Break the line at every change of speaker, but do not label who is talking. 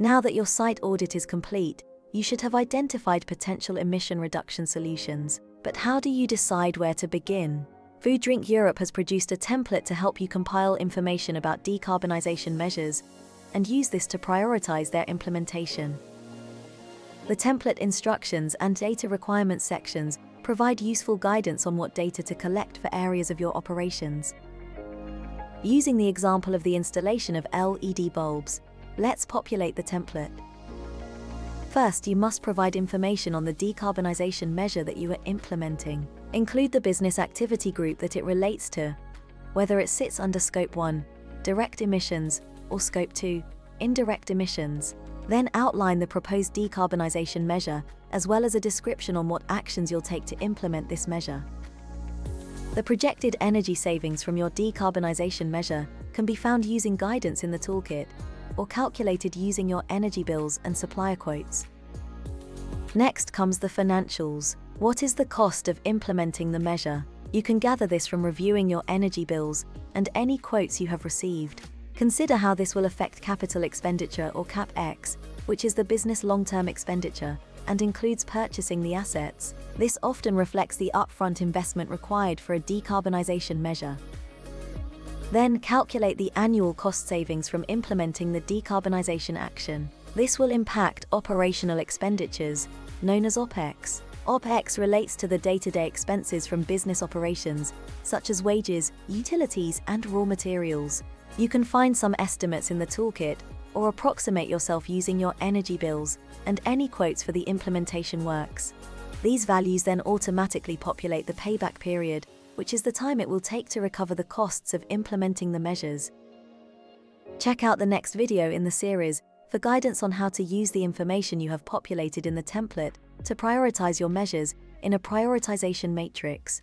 Now that your site audit is complete, you should have identified potential emission reduction solutions. But how do you decide where to begin? Food Drink Europe has produced a template to help you compile information about decarbonisation measures and use this to prioritize their implementation. The template instructions and data requirements sections provide useful guidance on what data to collect for areas of your operations. Using the example of the installation of LED bulbs, let's populate the template. First, you must provide information on the decarbonisation measure that you are implementing. Include the business activity group that it relates to, whether it sits under Scope 1, direct emissions, or Scope 2, indirect emissions. Then outline the proposed decarbonisation measure, as well as a description on what actions you'll take to implement this measure. The projected energy savings from your decarbonisation measure can be found using guidance in the toolkit, or calculated using your energy bills and supplier quotes. Next comes the financials. What is the cost of implementing the measure? You can gather this from reviewing your energy bills and any quotes you have received. Consider how this will affect capital expenditure, or CapEx, which is the business long-term expenditure, and includes purchasing the assets. This often reflects the upfront investment required for a decarbonisation measure. Then calculate the annual cost savings from implementing the decarbonisation action. This will impact operational expenditures, known as OpEx. OpEx relates to the day-to-day expenses from business operations, such as wages, utilities, and raw materials. You can find some estimates in the toolkit, or approximate yourself using your energy bills and any quotes for the implementation works. These values then automatically populate the payback period, which is the time it will take to recover the costs of implementing the measures. Check out the next video in the series for guidance on how to use the information you have populated in the template to prioritize your measures in a prioritization matrix.